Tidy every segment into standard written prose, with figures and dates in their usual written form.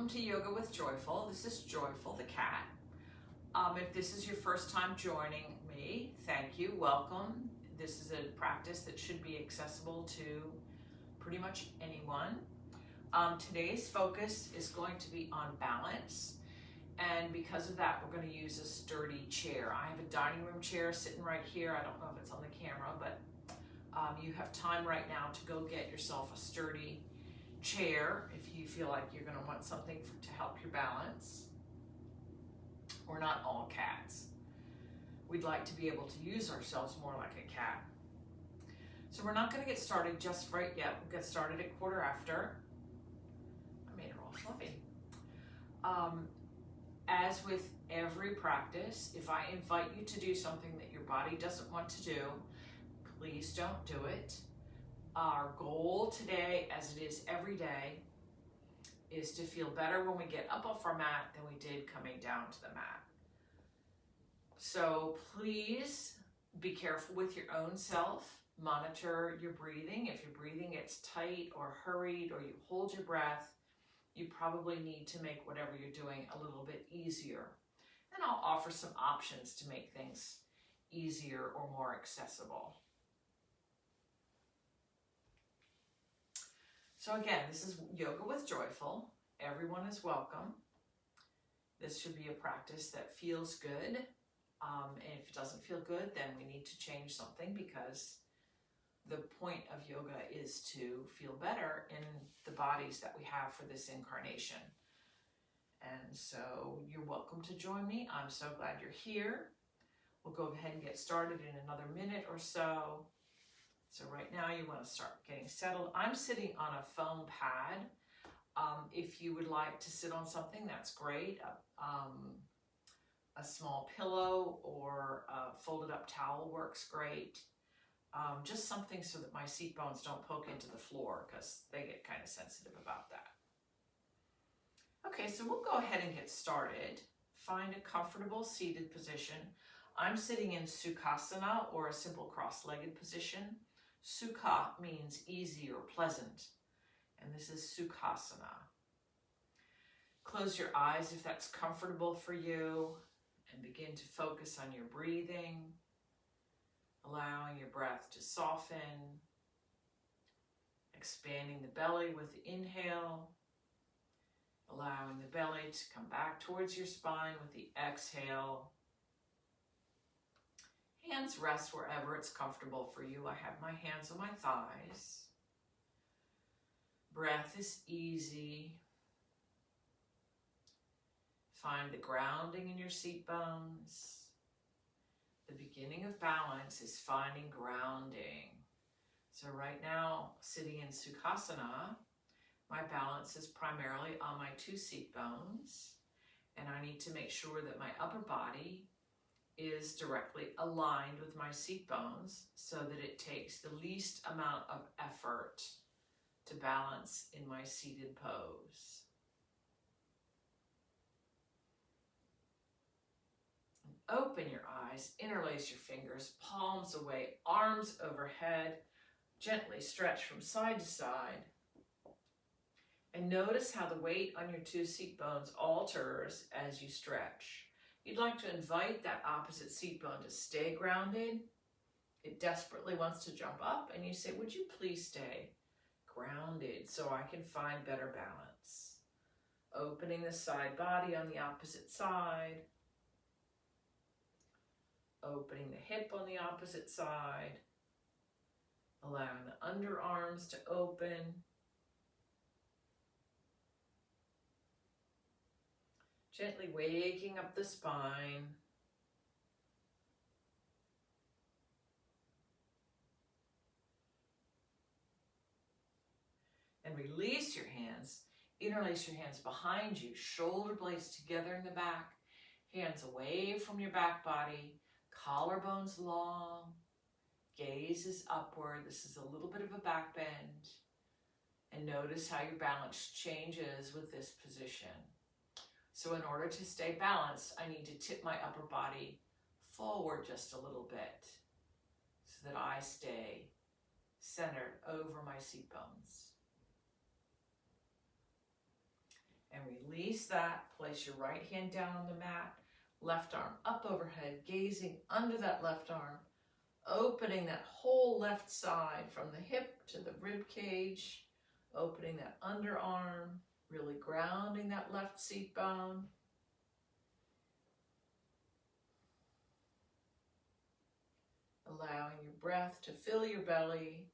Welcome to Yoga with Joyful. This is Joyful the cat. If this is your first time joining me, thank you, welcome. This is a practice that should be accessible to pretty much anyone. Today's focus is going to be on balance, and because of that, we're going to use a sturdy chair. I have a dining room chair sitting right here. I don't know if it's on the camera, but you have time right now to go get yourself a sturdy chair if you feel like you're going to want something to help your balance. We're not all cats. We'd like to be able to use ourselves more like a cat. So we're not going to get started just right yet. We'll get started at 1/4 I made it all fluffy. As with every practice, if I invite you to do something that your body doesn't want to do, please don't do it. Our goal today, as it is every day, is to feel better when we get up off our mat than we did coming down to the mat. So please be careful with your own self. Monitor your breathing. If your breathing gets tight or hurried or you hold your breath, you probably need to make whatever you're doing a little bit easier. And I'll offer some options to make things easier or more accessible. So again, this is Yoga with Joyful. Everyone is welcome. This should be a practice that feels good. And if it doesn't feel good, then we need to change something, because the point of yoga is to feel better in the bodies that we have for this incarnation. And so you're welcome to join me. I'm so glad you're here. We'll go ahead and get started in another minute or so. So right now you want to start getting settled. I'm sitting on a foam pad. If you would like to sit on something, that's great. A small pillow or a folded up towel works great. Just something so that my seat bones don't poke into the floor, because they get kind of sensitive about that. Okay, so we'll go ahead and get started. Find a comfortable seated position. I'm sitting in Sukhasana, or a simple cross-legged position. Sukha means easy or pleasant, and this is Sukhasana. Close your eyes if that's comfortable for you, and begin to focus on your breathing, allowing your breath to soften, expanding the belly with the inhale, allowing the belly to come back towards your spine with the exhale. Hands rest wherever it's comfortable for you. I have my hands on my thighs. Breath is easy. Find the grounding in your seat bones. The beginning of balance is finding grounding. So right now, sitting in Sukhasana, my balance is primarily on my 2 seat bones, and I need to make sure that my upper body is directly aligned with my seat bones so that it takes the least amount of effort to balance in my seated pose. And open your eyes, interlace your fingers, palms away, arms overhead, gently stretch from side to side. And notice how the weight on your 2 seat bones alters as you stretch. You'd like to invite that opposite seat bone to stay grounded. It desperately wants to jump up, and you say, would you please stay grounded so I can find better balance? Opening the side body on the opposite side. Opening the hip on the opposite side. Allowing the underarms to open. Gently waking up the spine. And release your hands. Interlace your hands behind you, shoulder blades together in the back, hands away from your back body, collarbones long, gaze is upward. This is a little bit of a back bend. And notice how your balance changes with this position. So in order to stay balanced, I need to tip my upper body forward just a little bit so that I stay centered over my seat bones. And release that. Place your right hand down on the mat, left arm up overhead, gazing under that left arm, opening that whole left side from the hip to the rib cage, opening that underarm, really grounding that left seat bone. Allowing your breath to fill your belly.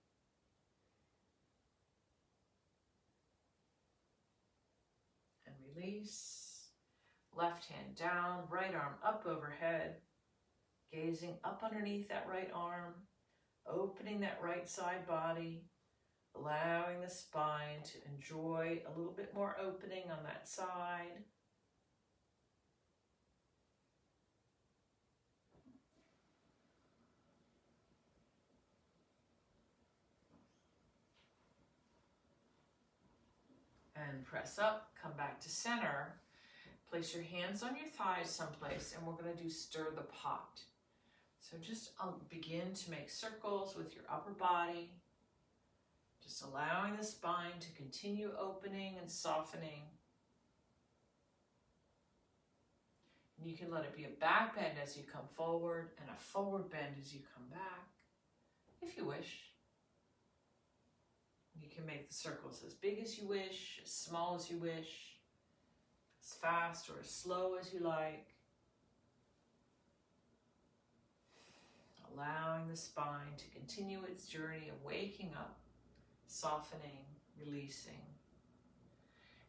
And release. Left hand down, right arm up overhead, gazing up underneath that right arm, opening that right side body, allowing the spine to enjoy a little bit more opening on that side. And press up, come back to center. Place your hands on your thighs someplace, and we're going to do stir the pot. So just begin to make circles with your upper body, just allowing the spine to continue opening and softening. And you can let it be a back bend as you come forward and a forward bend as you come back, if you wish. You can make the circles as big as you wish, as small as you wish, as fast or as slow as you like. Allowing the spine to continue its journey of waking up, softening, releasing.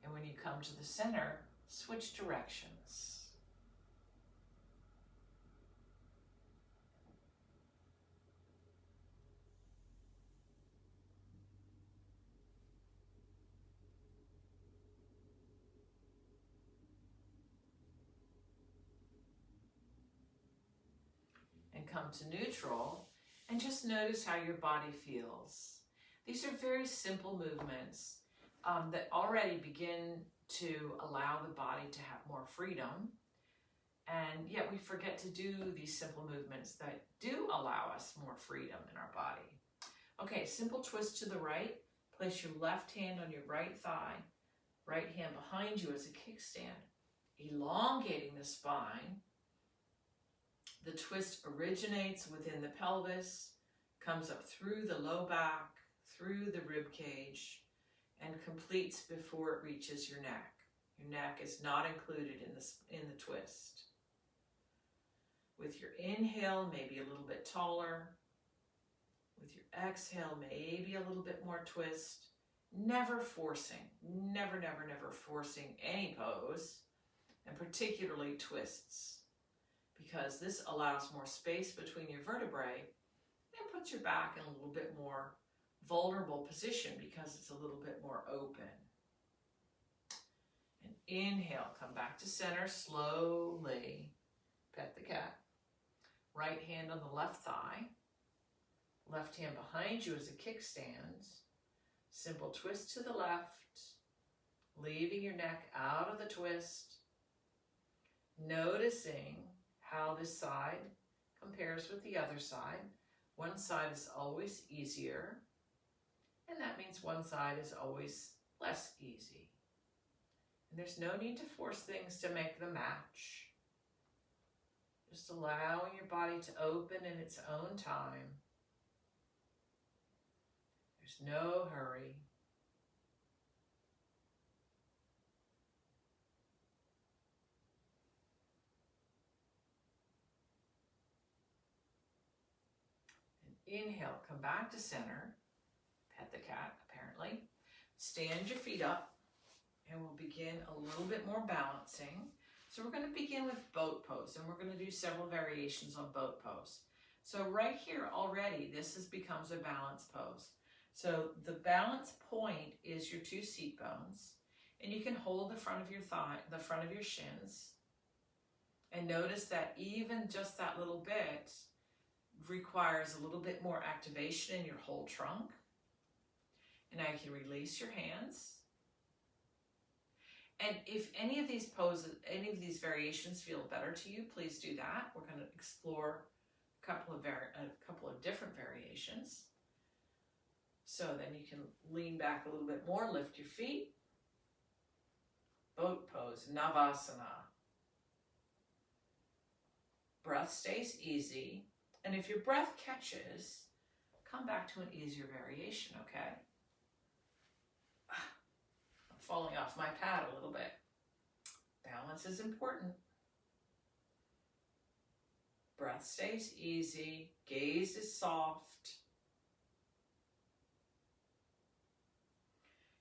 And when you come to the center, switch directions. And come to neutral, and just notice how your body feels. These are very simple movements that already begin to allow the body to have more freedom, and yet we forget to do these simple movements that do allow us more freedom in our body. Okay, simple twist to the right. Place your left hand on your right thigh, right hand behind you as a kickstand, elongating the spine. The twist originates within the pelvis, comes up through the low back, through the rib cage, and completes before it reaches your neck. Your neck is not included in the twist. With your inhale, maybe a little bit taller. With your exhale, maybe a little bit more twist. Never forcing, never forcing any pose, and particularly twists, because this allows more space between your vertebrae and puts your back in a little bit more vulnerable position because it's a little bit more open. And inhale, come back to center slowly. Pet the cat. Right hand on the left thigh. Left hand behind you as a kickstand. Simple twist to the left, leaving your neck out of the twist. Noticing how this side compares with the other side. One side is always easier, and that means one side is always less easy. And there's no need to force things to make them match. Just allowing your body to open in its own time. There's no hurry. Inhale, come back to center. Pet the cat, apparently. Stand your feet up, and we'll begin a little bit more balancing. So we're going to begin with boat pose, and we're going to do several variations on boat pose. So right here already, this becomes a balance pose. So the balance point is your two seat bones, and you can hold the front of your thigh, the front of your shins, and notice that even just that little bit requires a little bit more activation in your whole trunk. And now you can release your hands. And if any of these poses, any of these variations feel better to you, please do that. We're going to explore a couple of different variations. So then you can lean back a little bit more, lift your feet. boat pose, Navasana. Breath stays easy. And if your breath catches, come back to an easier variation, okay? I'm falling off my pad a little bit. Balance is important. Breath stays easy. Gaze is soft.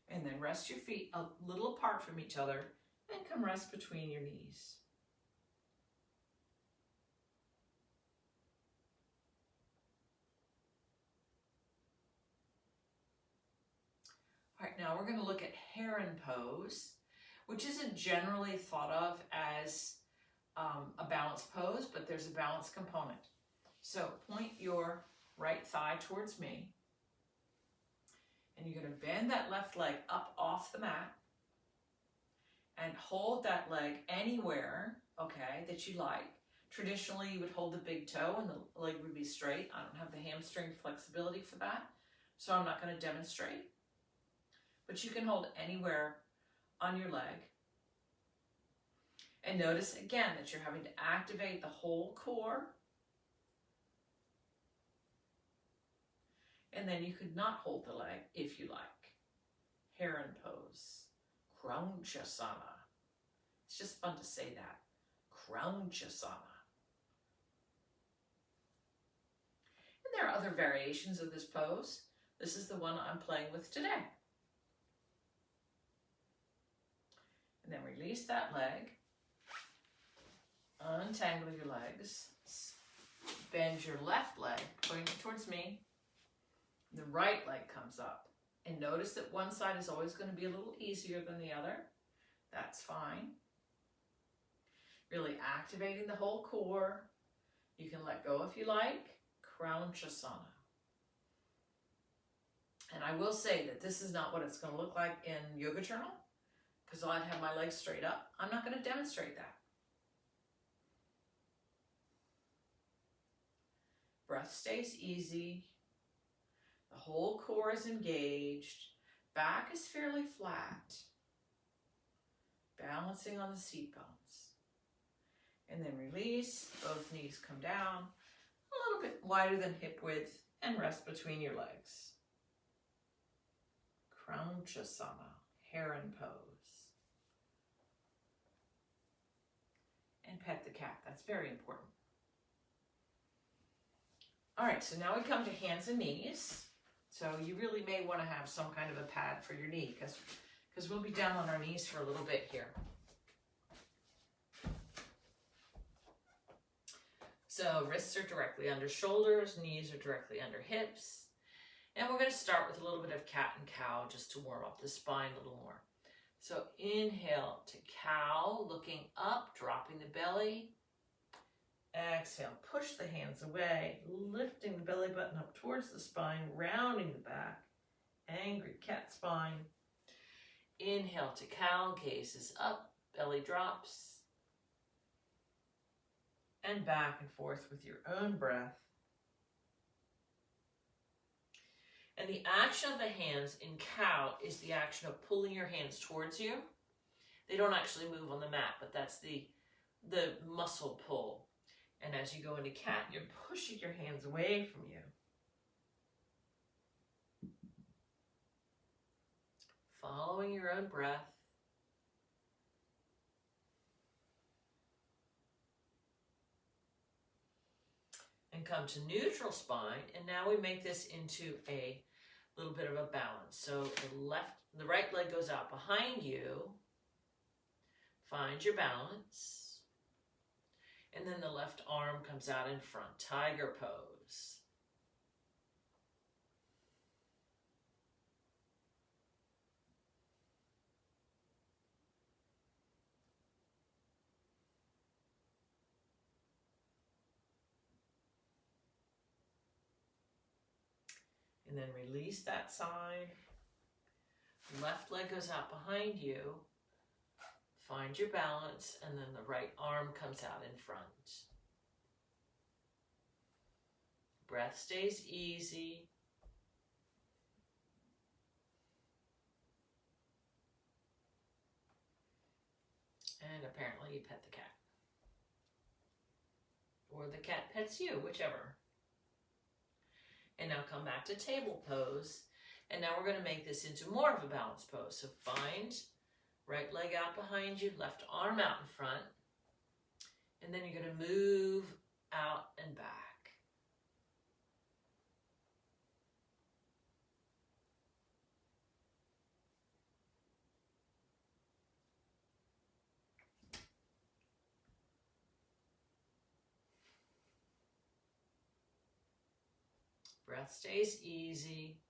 And then rest your feet a little apart from each other and come rest between your knees. All right, now we're going to look at heron pose, which isn't generally thought of as a balance pose, but there's a balance component. So point your right thigh towards me, and you're going to bend that left leg up off the mat and hold that leg anywhere, okay, that you like. Traditionally, you would hold the big toe and the leg would be straight. I don't have the hamstring flexibility for that, so I'm not going to demonstrate. But you can hold anywhere on your leg. And notice again that you're having to activate the whole core. And then you could not hold the leg if you like. Heron pose. Kraunchasana. It's just fun to say that. Kraunchasana. And there are other variations of this pose. This is the one I'm playing with today. And then release that leg. Untangle your legs. Bend your left leg, pointing it towards me. The right leg comes up. And notice that one side is always going to be a little easier than the other. That's fine. Really activating the whole core. You can let go if you like. Kraunchasana. And I will say that this is not what it's going to look like in Yoga Journal, because I'd have my legs straight up. I'm not going to demonstrate that. Breath stays easy. The whole core is engaged. Back is fairly flat. Balancing on the seat bones. And then release. Both knees come down. A little bit wider than hip width. And rest between your legs. Kraunchasana. Heron pose. And pet the cat. That's very important. All right, so now we come to hands and knees. So you really may want to have some kind of a pad for your knee because we'll be down on our knees for a little bit here. So wrists are directly under shoulders, knees are directly under hips. And we're going to start with a little bit of cat and cow just to warm up the spine a little more. So inhale to cow, looking up, dropping the belly. Exhale, push the hands away, lifting the belly button up towards the spine, rounding the back, angry cat spine. Inhale to cow, gaze is up, belly drops. And back and forth with your own breath. And the action of the hands in cow is the action of pulling your hands towards you. They don't actually move on the mat, but that's the muscle pull. And as you go into cat, you're pushing your hands away from you. Following your own breath. And come to neutral spine. And now we make this into a little bit of a balance. So the right leg goes out behind you. Find your balance. And then the left arm comes out in front, tiger pose. And then release that side. Left leg goes out behind you. Find your balance, and then the right arm comes out in front. Breath stays easy. apparently you pet the cat. Or the cat pets you, whichever. And now come back to table pose. And now we're going to make this into more of a balance pose. So find right leg out behind you, left arm out in front. And then you're going to move out and back. Breath stays easy.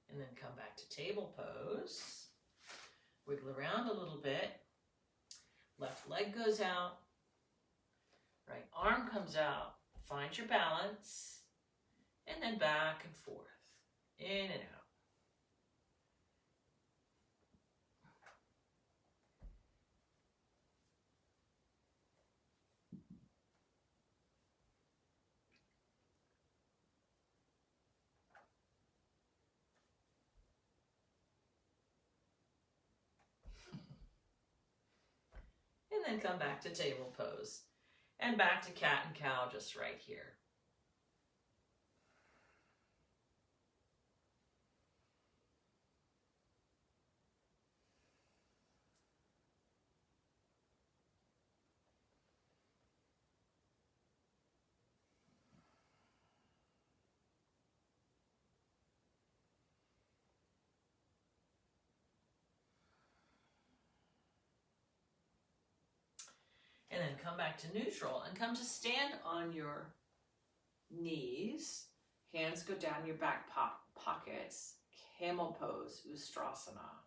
And then come back to table pose. Wiggle around a little bit. Left leg goes out. Right arm comes out. Find your balance. And then back and forth. In and out. And then come back to table pose. And back to cat and cow just right here. And then come back to neutral and come to stand on your knees. Hands go down your back pockets. Camel pose, Ustrasana.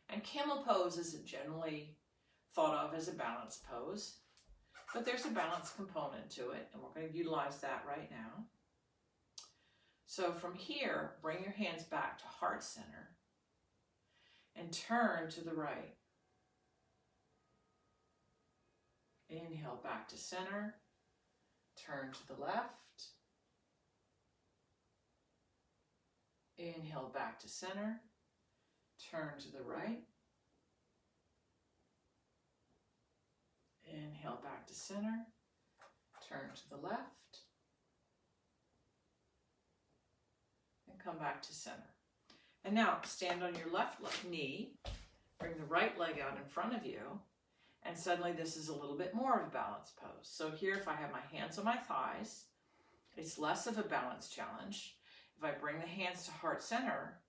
And camel pose isn't generally thought of as a balance pose, but there's a balance component to it, and we're going to utilize that right now. So from here, bring your hands back to heart center and turn to the right. Inhale back to center, turn to the left. Inhale back to center, turn to the right. Inhale back to center, turn to the left. And come back to center. And now stand on your left knee, bring the right leg out in front of you. And suddenly this is a little bit more of a balance pose. So here, if I have my hands on my thighs, it's less of a balance challenge. If I bring the hands to heart center,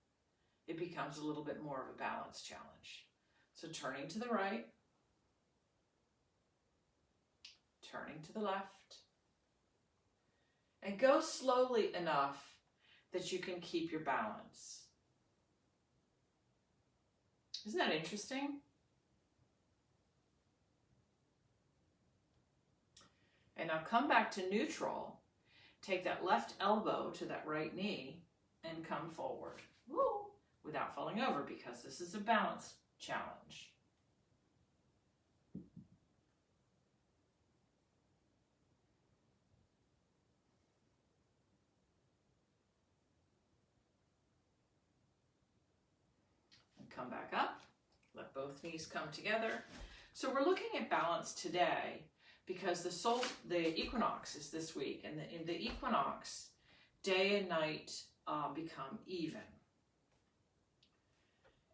it becomes a little bit more of a balance challenge. So turning to the right, turning to the left, and go slowly enough that you can keep your balance. Isn't that interesting? And now come back to neutral. Take that left elbow to that right knee and come forward. Woo, without falling over, because this is a balance challenge. And come back up. Let both knees come together. So we're looking at balance today, because the equinox is this week, and in the equinox, day and night become even,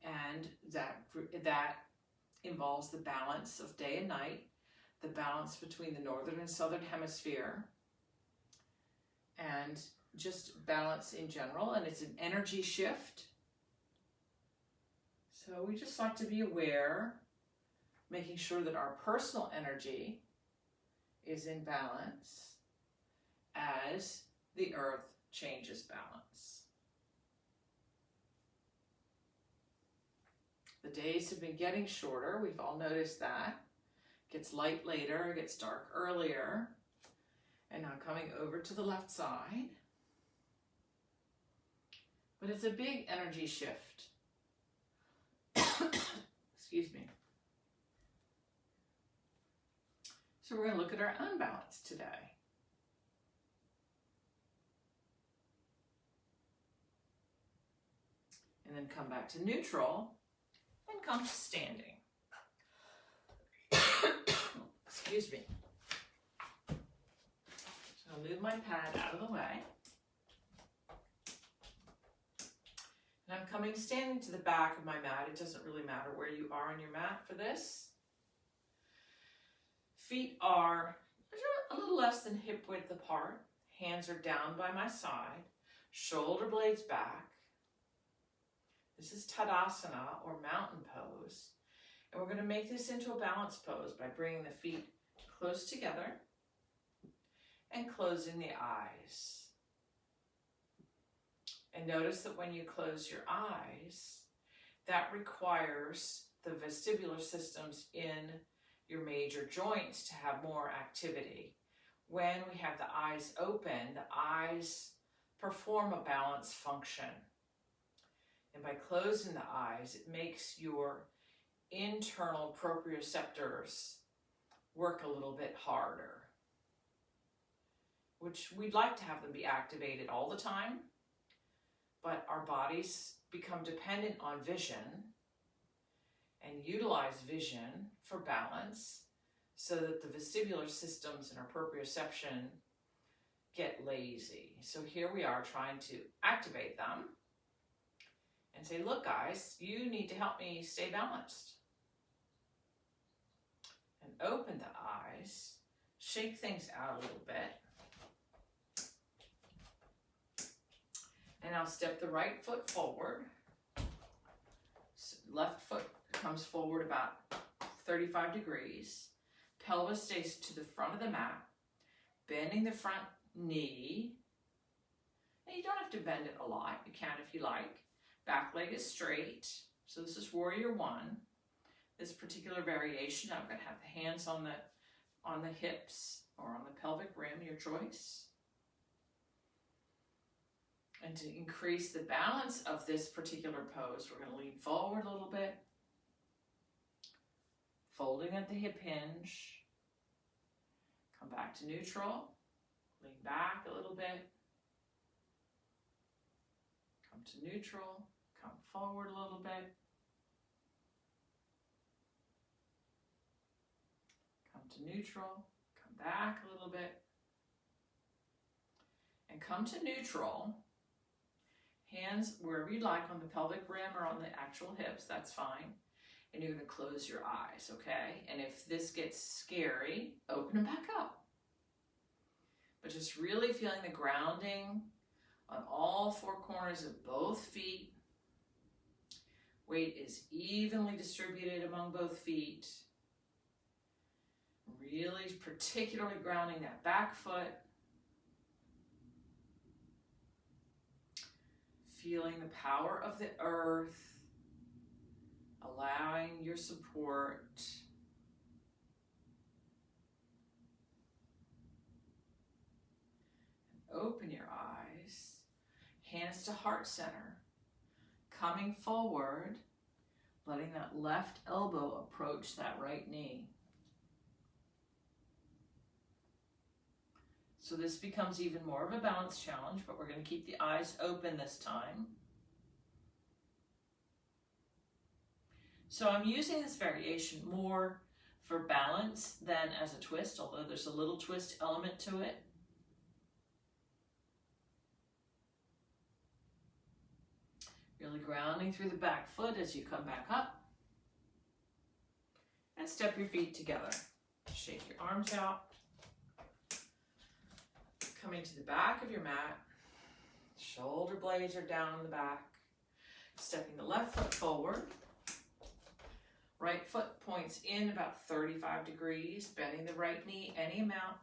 and that involves the balance of day and night, the balance between the northern and southern hemisphere, and just balance in general, and it's an energy shift. So we just like to be aware, making sure that our personal energy is in balance as the earth changes balance. The days have been getting shorter. We've all noticed that. It gets light later, it gets dark earlier. And now coming over to the left side. But it's a big energy shift. Excuse me. So we're going to look at our unbalance today. And then come back to neutral and come to standing. Excuse me. So I'll move my pad out of the way. And I'm coming standing to the back of my mat. It doesn't really matter where you are on your mat for this. Feet are a little less than hip width apart. Hands are down by my side. Shoulder blades back. This is Tadasana, or mountain pose. And we're going to make this into a balance pose by bringing the feet close together and closing the eyes. And notice that when you close your eyes, that requires the vestibular systems in your major joints to have more activity. When we have the eyes open, the eyes perform a balance function. And by closing the eyes, it makes your internal proprioceptors work a little bit harder, which we'd like to have them be activated all the time, but our bodies become dependent on vision and utilize vision for balance so that the vestibular systems in our proprioception get lazy. So here we are trying to activate them and say, look guys, you need to help me stay balanced. And open the eyes, shake things out a little bit. And I'll step the right foot forward. Left foot comes forward about 35 degrees. Pelvis stays to the front of the mat, bending the front knee. And you don't have to bend it a lot. You can if you like. Back leg is straight. So this is warrior one. This particular variation, I'm going to have the hands on the hips or on the pelvic rim, your choice. And to increase the balance of this particular pose, we're going to lean forward a little bit, folding at the hip hinge, come back to neutral, lean back a little bit, come to neutral, come forward a little bit, come to neutral, come back a little bit, and come to neutral. Hands wherever you like, on the pelvic rim or on the actual hips, that's fine. And you're going to close your eyes, okay? And if this gets scary, open them back up. But just really feeling the grounding on all four corners of both feet. Weight is evenly distributed among both feet. Really particularly grounding that back foot. Feeling the power of the earth, allowing your support. And open your eyes, hands to heart center, coming forward, letting that left elbow approach that right knee. So this becomes even more of a balance challenge, but we're going to keep the eyes open this time. So I'm using this variation more for balance than as a twist, although there's a little twist element to it. Really grounding through the back foot as you come back up. And step your feet together. Shake your arms out. Coming to the back of your mat, shoulder blades are down on the back, stepping the left foot forward, right foot points in about 35 degrees, bending the right knee any amount,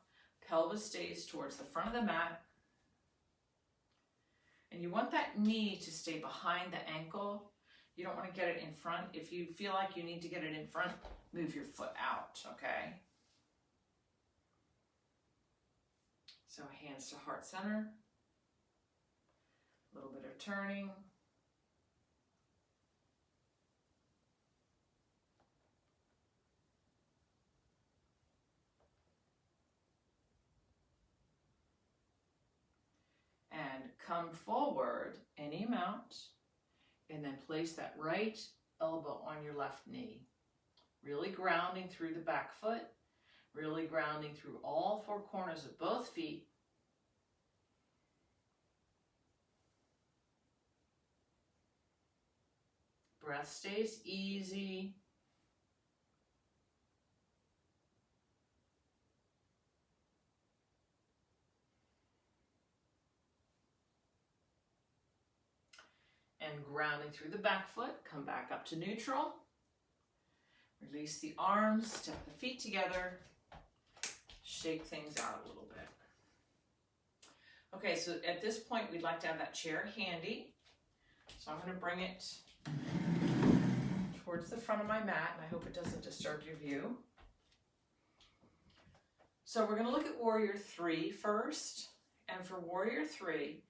pelvis stays towards the front of the mat, and you want that knee to stay behind the ankle. You don't want to get it in front. If you feel like you need to get it in front, move your foot out, okay? So hands to heart center, a little bit of turning. And come forward any amount, and then place that right elbow on your left knee. Really grounding through the back foot, really grounding through all four corners of both feet. Breath stays easy. And grounding through the back foot, come back up to neutral. Release the arms, step the feet together, shake things out a little bit. Okay, so at this point, we'd like to have that chair handy. So I'm going to bring it towards the front of my mat, and I hope it doesn't disturb your view. So we're going to look at Warrior 3 first. And for Warrior 3,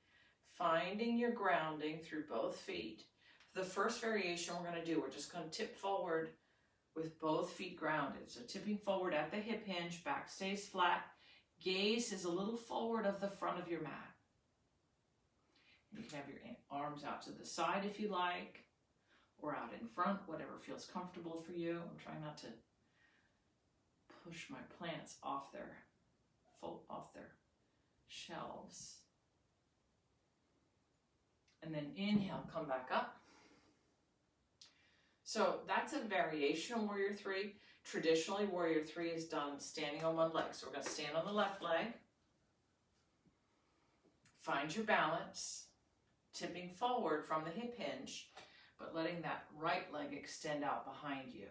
finding your grounding through both feet. For the first variation we're going to do, we're just going to tip forward with both feet grounded. So tipping forward at the hip hinge, back stays flat. Gaze is a little forward of the front of your mat. And you can have your arms out to the side if you like, or out in front, whatever feels comfortable for you. I'm trying not to push my plants off their shelves. And then inhale, come back up. So that's a variation on Warrior 3. Traditionally, Warrior 3 is done standing on one leg. So we're going to stand on the left leg. Find your balance, tipping forward from the hip hinge, but letting that right leg extend out behind you.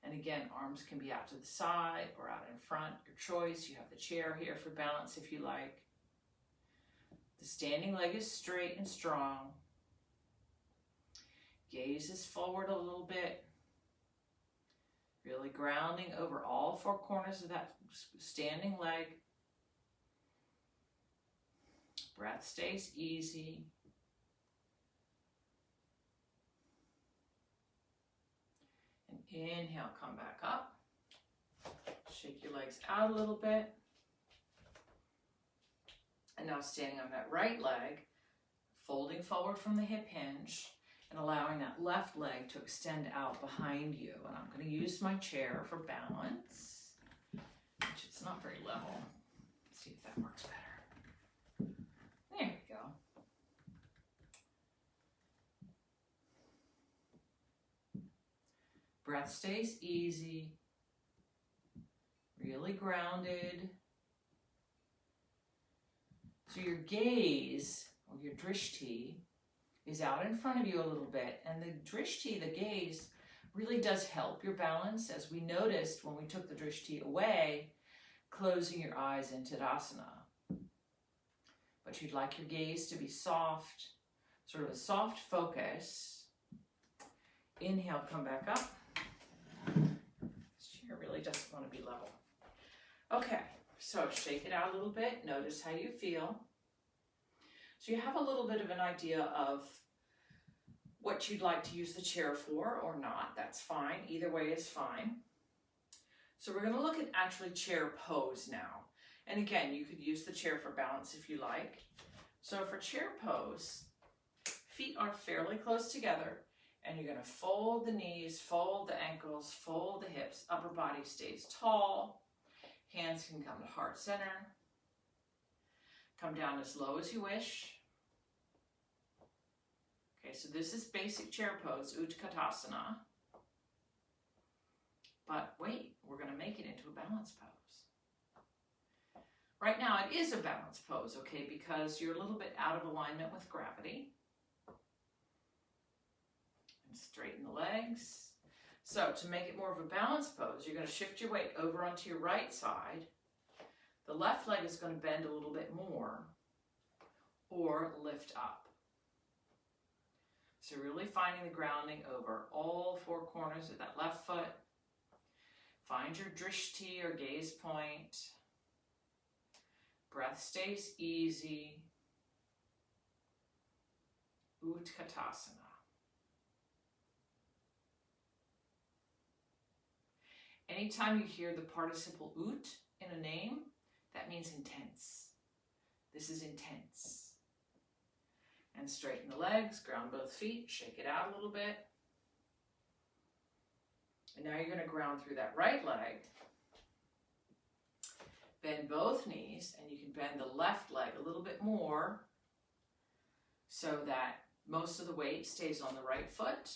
And again, arms can be out to the side or out in front, your choice. You have the chair here for balance if you like. The standing leg is straight and strong. Gaze is forward a little bit. Really grounding over all four corners of that standing leg. Breath stays easy. And inhale, come back up. Shake your legs out a little bit. And now standing on that right leg, folding forward from the hip hinge and allowing that left leg to extend out behind you. And I'm going to use my chair for balance, which it's not very level. Let's see if that works better. There we go. Breath stays easy, really grounded. So your gaze, or your drishti, is out in front of you a little bit. And the drishti, the gaze, really does help your balance, as we noticed when we took the drishti away, closing your eyes in Tadasana. But you'd like your gaze to be soft, sort of a soft focus. Inhale, come back up. This chair really doesn't want to be level. Okay, so shake it out a little bit. Notice how you feel. So you have a little bit of an idea of what you'd like to use the chair for or not. That's fine. Either way is fine. So we're going to look at actually chair pose now. And again, you could use the chair for balance if you like. So for chair pose, feet are fairly close together, and you're going to fold the knees, fold the ankles, fold the hips. Upper body stays tall. Hands can come to heart center. Come down as low as you wish. Okay, so this is basic chair pose, Utkatasana. But wait, we're going to make it into a balance pose. Right now it is a balance pose, okay, because you're a little bit out of alignment with gravity. And straighten the legs. So to make it more of a balance pose, you're going to shift your weight over onto your right side. The left leg is going to bend a little bit more or lift up. So really finding the grounding over all four corners of that left foot. Find your drishti or gaze point. Breath stays easy. Utkatasana. Anytime you hear the participle ut in a name, that means intense. This is intense. And straighten the legs, ground both feet, shake it out a little bit. And now you're going to ground through that right leg. Bend both knees, and you can bend the left leg a little bit more so that most of the weight stays on the right foot.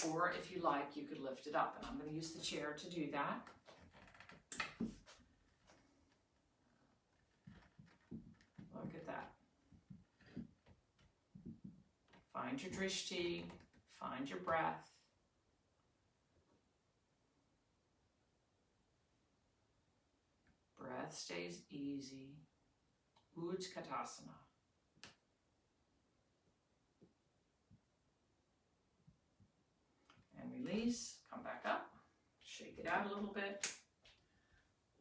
Or if you like, you could lift it up. And I'm going to use the chair to do that. Look at that. Find your drishti, find your breath. Breath stays easy. Utkatasana. And release, come back up, shake it out a little bit.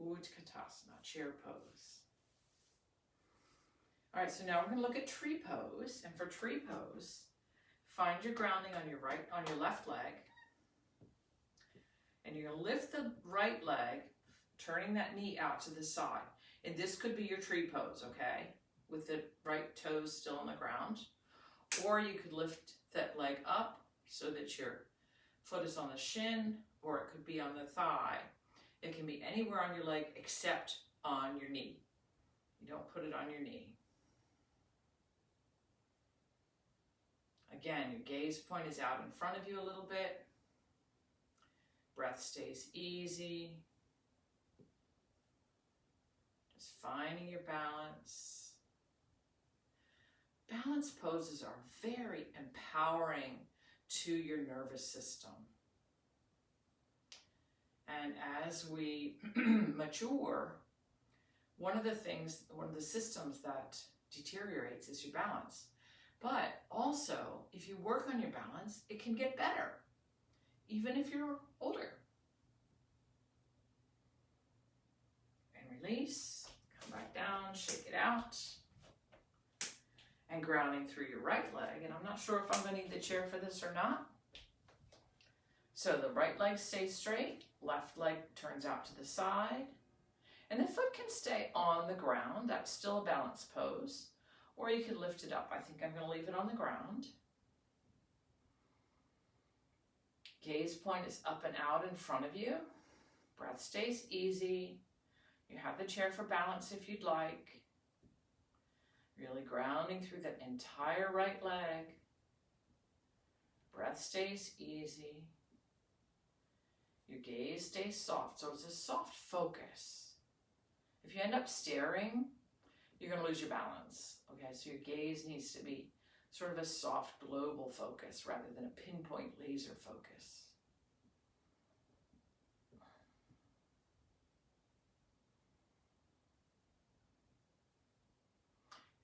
Utkatasana, chair pose. All right, so now we're going to look at tree pose. And for tree pose, find your grounding on your left leg. And you're going to lift the right leg, turning that knee out to the side. And this could be your tree pose, okay? With the right toes still on the ground. Or you could lift that leg up so that your foot is on the shin, or it could be on the thigh. It can be anywhere on your leg except on your knee. You don't put it on your knee. Again, your gaze point is out in front of you a little bit. Breath stays easy. Just finding your balance. Balance poses are very empowering to your nervous system. And as we mature, one of the systems that deteriorates is your balance. But also, if you work on your balance, it can get better, even if you're older. And release, come back down, shake it out. And grounding through your right leg. And I'm not sure if I'm going to need the chair for this or not. So the right leg stays straight, left leg turns out to the side. And the foot can stay on the ground. That's still a balance pose. Or you could lift it up. I think I'm going to leave it on the ground. Gaze point is up and out in front of you. Breath stays easy. You have the chair for balance if you'd like. Really grounding through that entire right leg. Breath stays easy. Your gaze stays soft, so it's a soft focus. If you end up staring, you're going to lose your balance. Okay, so your gaze needs to be sort of a soft global focus rather than a pinpoint laser focus.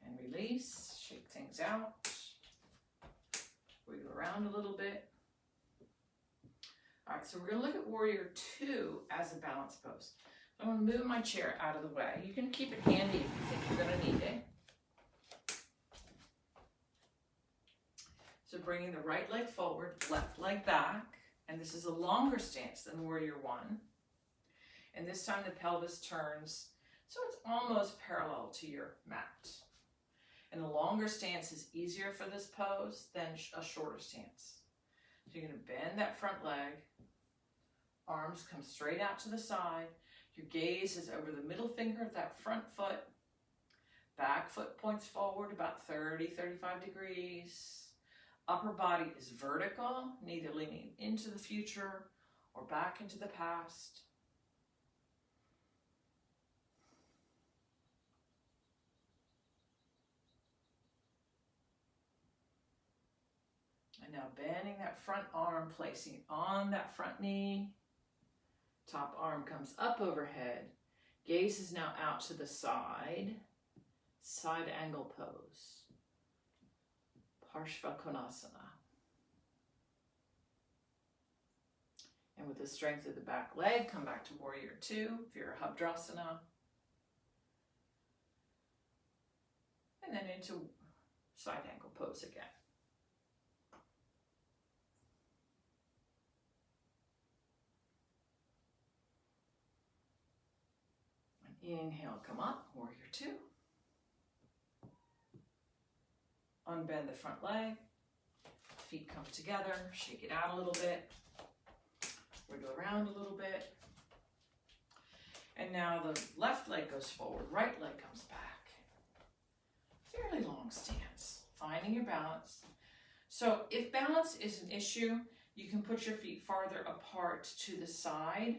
And release, shake things out, wiggle around a little bit. All right, so we're going to look at Warrior 2 as a balance pose. I'm going to move my chair out of the way. You can keep it handy if you think you're going to need it. So bringing the right leg forward, left leg back, and this is a longer stance than Warrior 1. And this time the pelvis turns, so it's almost parallel to your mat. And a longer stance is easier for this pose than a shorter stance. So you're going to bend that front leg, arms come straight out to the side, your gaze is over the middle finger of that front foot, back foot points forward about 30-35 degrees. Upper body is vertical, neither leaning into the future or back into the past. And now bending that front arm, placing it on that front knee. Top arm comes up overhead. Gaze is now out to the side. Side angle pose. Parshva Konasana. And with the strength of the back leg, come back to Warrior 2, Virabhadrasana. And then into side angle pose again. Inhale, come up, Warrior 2. Unbend the front leg, feet come together, shake it out a little bit. Wiggle around a little bit. And now the left leg goes forward, right leg comes back. Fairly long stance, finding your balance. So if balance is an issue, you can put your feet farther apart to the side.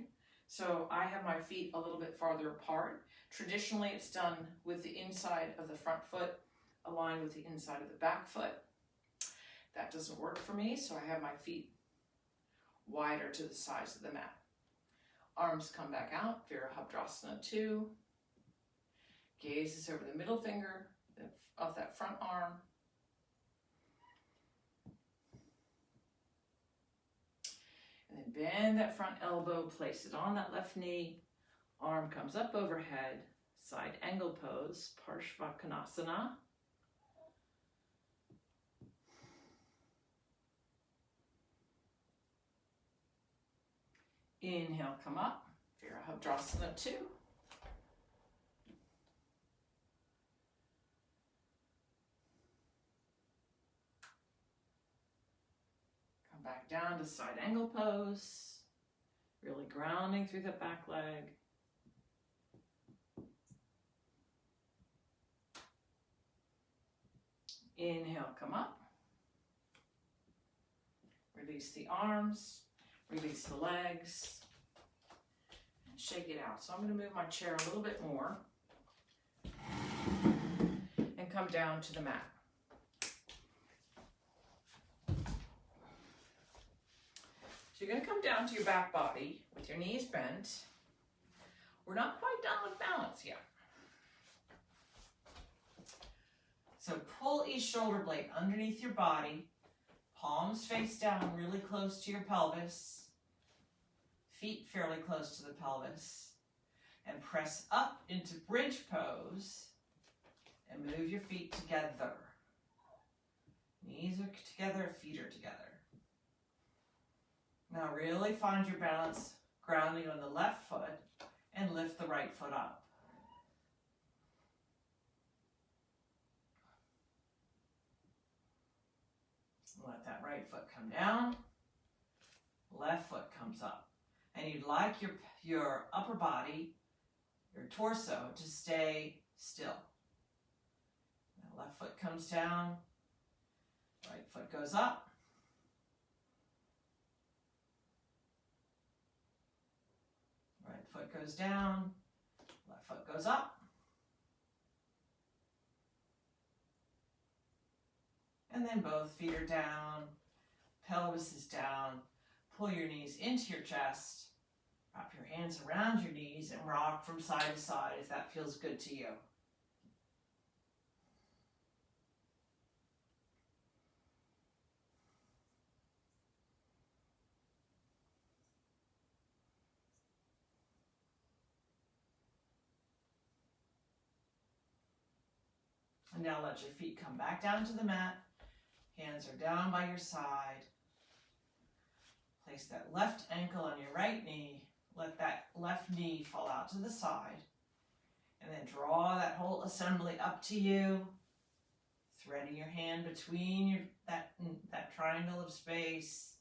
So I have my feet a little bit farther apart. Traditionally, it's done with the inside of the front foot aligned with the inside of the back foot. That doesn't work for me, so I have my feet wider to the sides of the mat. Arms come back out, Virabhadrasana 2. Gaze is over the middle finger of that front arm. And then bend that front elbow, place it on that left knee. Arm comes up overhead, side angle pose, Parshvakonasana. Inhale, come up, Virabhadrasana 2. Come back down to side angle pose, really grounding through the back leg. Inhale, come up. Release the arms, release the legs, and shake it out. So I'm going to move my chair a little bit more and come down to the mat. So you're going to come down to your back body with your knees bent. We're not quite done with balance yet. So pull each shoulder blade underneath your body, palms face down really close to your pelvis, feet fairly close to the pelvis, and press up into bridge pose and move your feet together. Knees are together, feet are together. Now really find your balance, grounding on the left foot, and lift the right foot up. Let that right foot come down, left foot comes up. And you'd like your upper body, your torso, to stay still. Now left foot comes down, right foot goes up. Right foot goes down, left foot goes up. And then both feet are down, pelvis is down. Pull your knees into your chest. Wrap your hands around your knees and rock from side to side if that feels good to you. And now let your feet come back down to the mat. Hands are down by your side. Place that left ankle on your right knee. Let that left knee fall out to the side. And then draw that whole assembly up to you. Threading your hand between that triangle of space.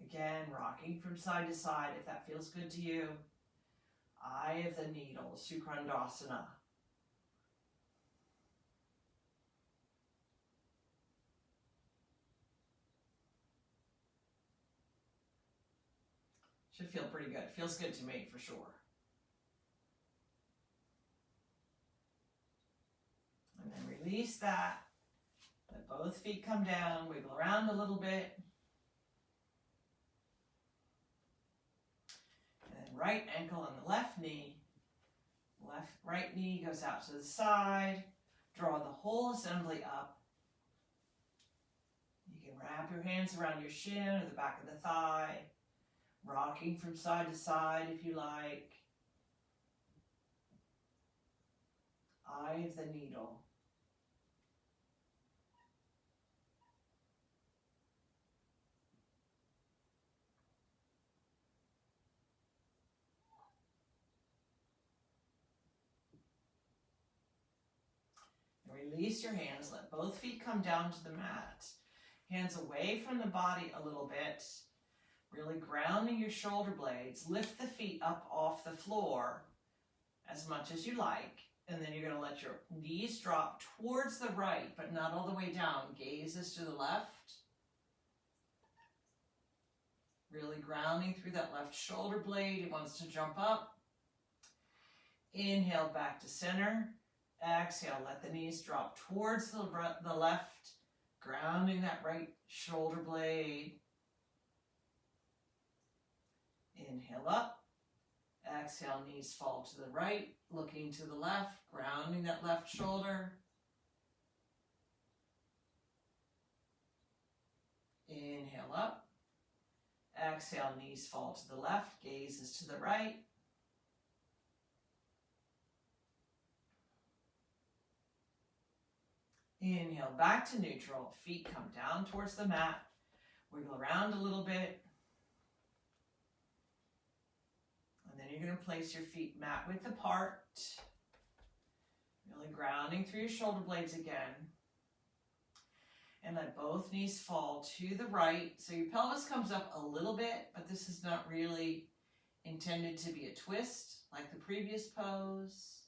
Again, rocking from side to side if that feels good to you. Eye of the needle, Sukrandasana. Should feel pretty good. Feels good to me for sure. And then release that. Let both feet come down. Wiggle around a little bit. And then right ankle on the left knee. Right knee goes out to the side. Draw the whole assembly up. You can wrap your hands around your shin or the back of the thigh. Rocking from side to side if you like. Eye of the needle. And release your hands. Let both feet come down to the mat. Hands away from the body a little bit. Really grounding your shoulder blades. Lift the feet up off the floor as much as you like. And then you're going to let your knees drop towards the right, but not all the way down. Gaze is to the left. Really grounding through that left shoulder blade. It wants to jump up. Inhale back to center. Exhale, let the knees drop towards the left, grounding that right shoulder blade. Inhale up. Exhale, knees fall to the right, looking to the left, grounding that left shoulder. Inhale up. Exhale, knees fall to the left, gaze is to the right. Inhale back to neutral, feet come down towards the mat. Wiggle around a little bit. And then you're going to place your feet mat width apart. Really grounding through your shoulder blades again. And let both knees fall to the right. So your pelvis comes up a little bit, but this is not really intended to be a twist like the previous pose.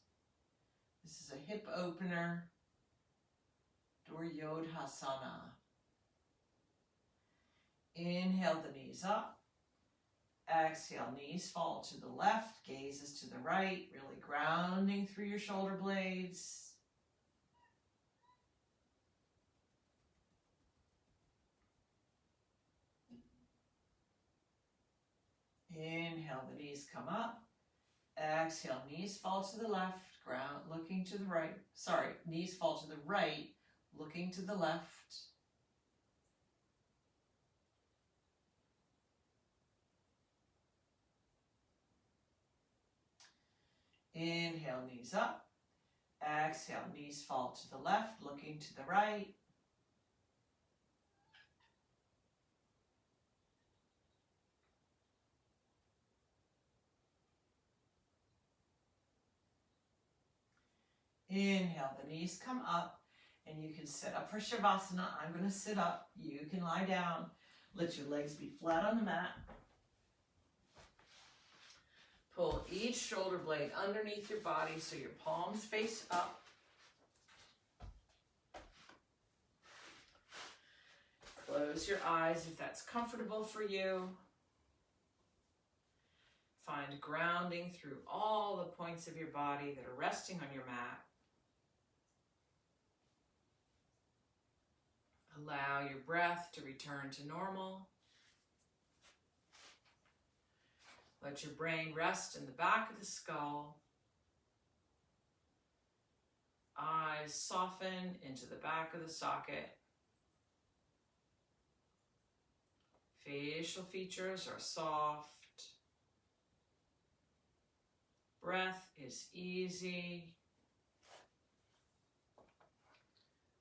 This is a hip opener. Duryodhasana. Inhale the knees up. Exhale, knees fall to the left, gazes to the right, really grounding through your shoulder blades. Inhale, the knees come up. Exhale, knees fall to the left, ground, looking to the right. Sorry, knees fall to the right, looking to the left. Inhale, knees up. Exhale, knees fall to the left, looking to the right. Inhale, the knees come up, and you can sit up for Shavasana. I'm going to sit up. You can lie down. Let your legs be flat on the mat. Pull each shoulder blade underneath your body so your palms face up. Close your eyes if that's comfortable for you. Find grounding through all the points of your body that are resting on your mat. Allow your breath to return to normal. Let your brain rest in the back of the skull. Eyes soften into the back of the socket. Facial features are soft. Breath is easy.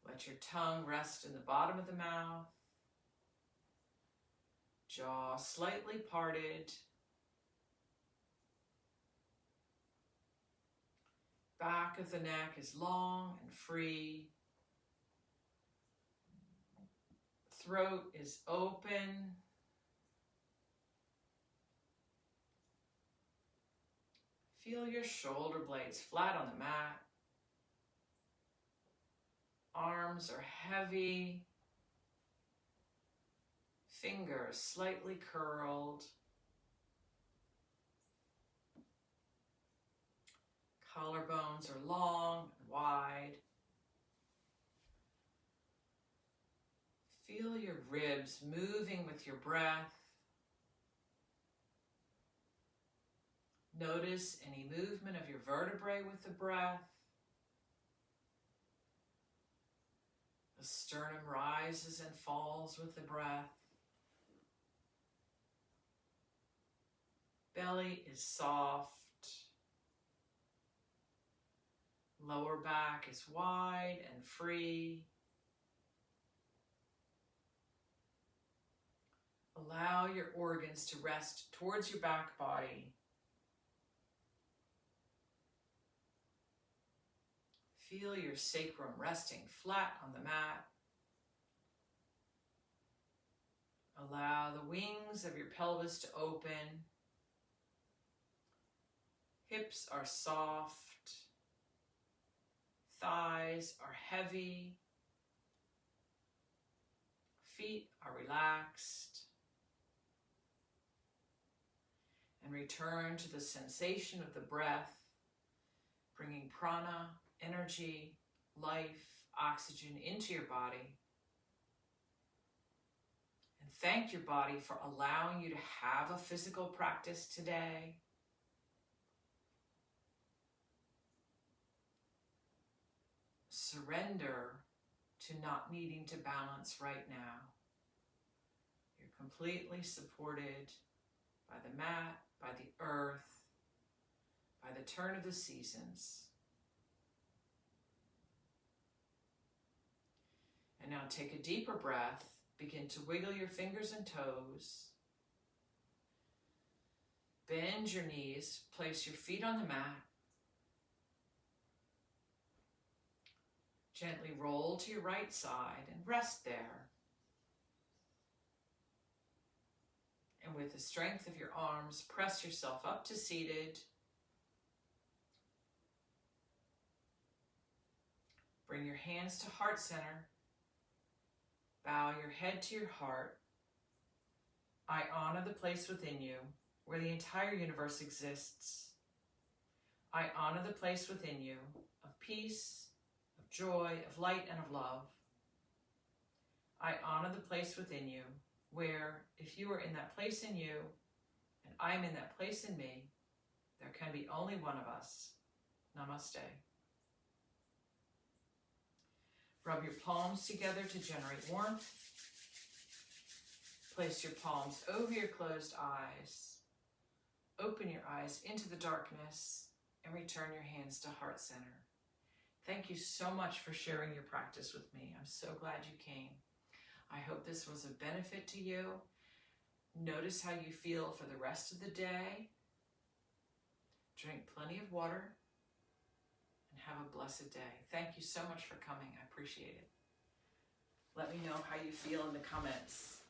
Let your tongue rest in the bottom of the mouth. Jaw slightly parted. Back of the neck is long and free. Throat is open. Feel your shoulder blades flat on the mat. Arms are heavy. Fingers slightly curled. Collarbones are long and wide. Feel your ribs moving with your breath. Notice any movement of your vertebrae with the breath. The sternum rises and falls with the breath. Belly is soft. Lower back is wide and free. Allow your organs to rest towards your back body. Feel your sacrum resting flat on the mat. Allow the wings of your pelvis to open. Hips are soft. Thighs are heavy. Feet are relaxed. And return to the sensation of the breath, bringing prana, energy, life, oxygen into your body. And thank your body for allowing you to have a physical practice today. Surrender to not needing to balance right now. You're completely supported by the mat, by the earth, by the turn of the seasons. And now take a deeper breath. Begin to wiggle your fingers and toes. Bend your knees. Place your feet on the mat. Gently roll to your right side and rest there. And with the strength of your arms, press yourself up to seated. Bring your hands to heart center. Bow your head to your heart. I honor the place within you where the entire universe exists. I honor the place within you of peace, of joy, of light, and of love. I honor the place within you where, if you are in that place in you, and I am in that place in me, there can be only one of us. Namaste. Rub your palms together to generate warmth. Place your palms over your closed eyes. Open your eyes into the darkness and return your hands to heart center. Thank you so much for sharing your practice with me. I'm so glad you came. I hope this was a benefit to you. Notice how you feel for the rest of the day. Drink plenty of water and have a blessed day. Thank you so much for coming. I appreciate it. Let me know how you feel in the comments.